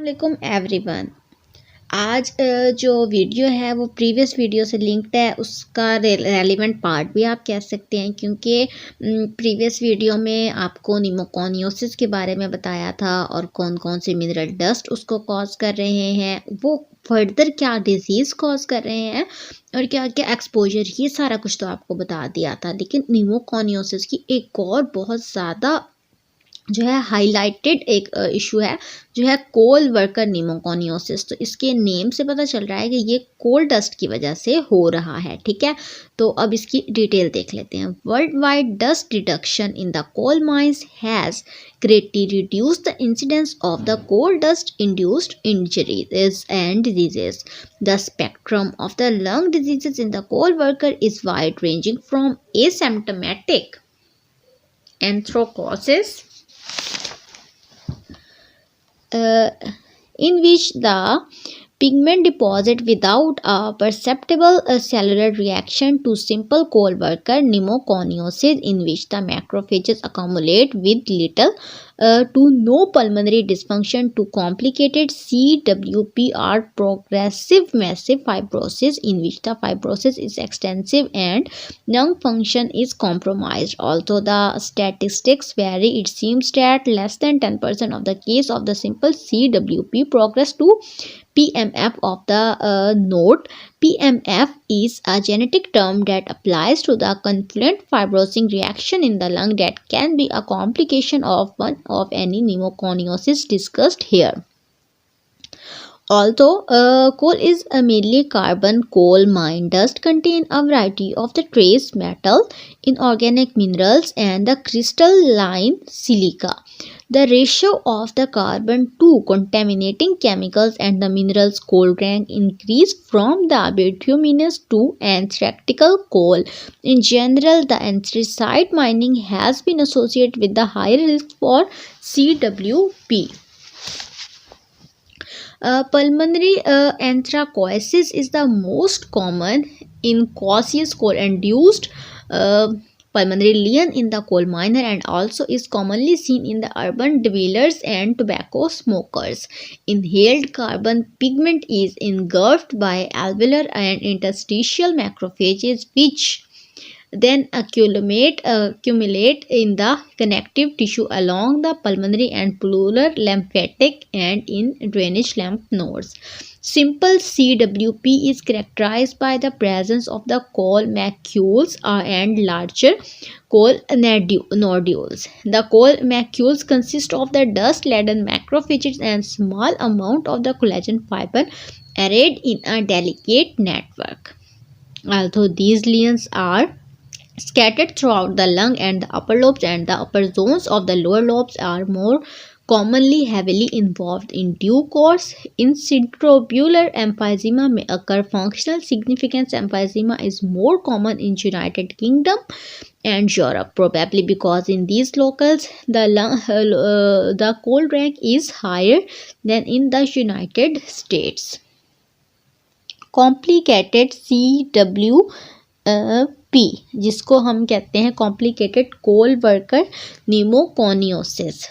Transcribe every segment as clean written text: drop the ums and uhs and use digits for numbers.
अस्सलामुअलैकुम एवरीवन। आज जो वीडियो है वो प्रीवियस वीडियो से लिंक्ड है, उसका रेलिवेंट पार्ट भी आप कह सकते हैं, क्योंकि प्रीवियस वीडियो में आपको निमोकोनियोसिस के बारे में बताया था और कौन कौन से मिनरल डस्ट उसको कॉज कर रहे हैं, वो फर्दर क्या डिजीज़ कॉज कर रहे हैं और क्या क्या एक्सपोजर, ये सारा कुछ तो आपको बता दिया था। लेकिन निमोकोनियोसिस की एक और बहुत ज़्यादा जो है हाईलाइटेड एक इशू है, जो है कोल वर्कर निमोकोनियोसिस। तो इसके नेम से पता चल रहा है कि ये कोल डस्ट की वजह से हो रहा है। ठीक है, तो अब इसकी डिटेल देख लेते हैं। World wide dust reduction in the coal mines has greatly reduced the incidence of the coal dust induced injuries and diseases. The spectrum of the lung diseases in the coal worker is wide ranging from asymptomatic anthracosis in which the pigment deposit without a perceptible cellular reaction to simple coal worker pneumoconiosis in which the macrophages accumulate with little to no pulmonary dysfunction to complicated CWP or progressive massive fibrosis in which the fibrosis is extensive and lung function is compromised. Although the statistics vary, it seems that less than 10% of the case of the simple CWP progress to PMF of the note. PMF is a genetic term that applies to the confluent fibrosing reaction in the lung that can be a complication of one of any pneumoconiosis discussed here. Although coal is mainly carbon, coal mine dust contain a variety of the trace metal, inorganic minerals and the crystalline silica. The ratio of the carbon to contaminating chemicals and the minerals coal rank increase from the bituminous to anthracical coal. In general, the anthracite mining has been associated with the higher risk for CWP. Pulmonary anthracosis is the most common in caseous coal-induced pulmonary lesion in the coal miner and also is commonly seen in the urban dwellers and tobacco smokers. Inhaled carbon pigment is engulfed by alveolar and interstitial macrophages, which then accumulate in the connective tissue along the pulmonary and pleural lymphatic and in drainage lymph nodes. Simple CWP is characterized by the presence of the coal macules and larger coal nodules. The coal macules consist of the dust-laden macrophages and small amount of the collagen fiber arrayed in a delicate network. Although these lesions are scattered throughout the lung and the upper lobes, and the upper zones of the lower lobes are more commonly heavily involved. In due course, intraocular emphysema may occur. Functional significance emphysema is more common in United Kingdom and Europe, probably because in these locales the coal rank is higher than in the United States. Complicated CWP, जिसको हम कहते हैं complicated कोल worker pneumoconiosis,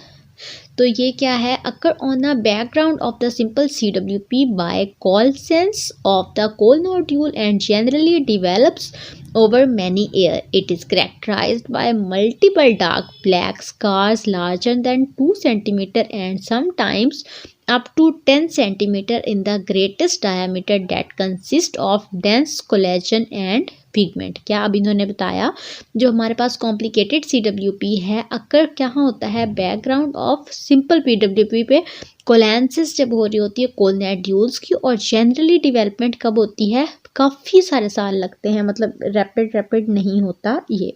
तो ये क्या है? Occur on the background of the simple CWP by coalescence of the coal nodule and generally develops over many years. It is characterized by multiple dark black scars larger than 2 cm and sometimes up to 10 cm in the greatest diameter that consist of dense collagen and pigment. क्या अब इन्होंने बताया, जो हमारे पास complicated CWP है occur क्या होता है? बैकग्राउंड ऑफ सिंपल PWP पे कोलैंसिस जब हो रही होती है कोल नोड्यूल्स की, और जनरली डेवलपमेंट कब होती है? काफ़ी सारे साल लगते हैं, मतलब रैपिड नहीं होता ये।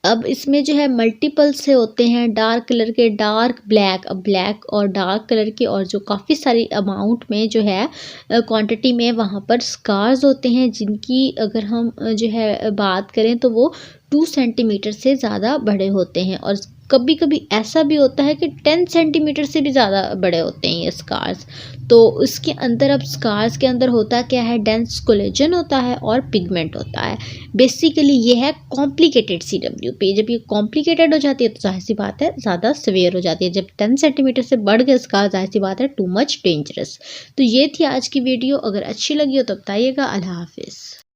अब इसमें जो है मल्टीपल से होते हैं, डार्क कलर के, डार्क ब्लैक, ब्लैक और डार्क कलर के, और जो काफ़ी सारी अमाउंट में जो है क्वांटिटी में वहाँ पर स्कार्स होते हैं, जिनकी अगर हम जो है बात करें तो वो 2 सेंटीमीटर से ज़्यादा बड़े होते हैं और कभी कभी ऐसा भी होता है कि 10 सेंटीमीटर से भी ज़्यादा बड़े होते हैं ये स्कार्स। तो इसके अंदर, अब स्कार्स के अंदर होता क्या है, डेंस कोलेजन होता है और पिगमेंट होता है। बेसिकली ये है कॉम्प्लिकेटेड CWP। जब ये कॉम्प्लिकेटेड हो जाती है तो जाहिर सी बात है ज़्यादा सिवियर हो जाती है। जब 10 सेंटीमीटर से बढ़ गए स्कार, जाहिर सी बात है टू मच डेंजरस। तो ये थी आज की वीडियो। अगर अच्छी लगी हो तो बताइएगा। अल्लाह हाफिज़।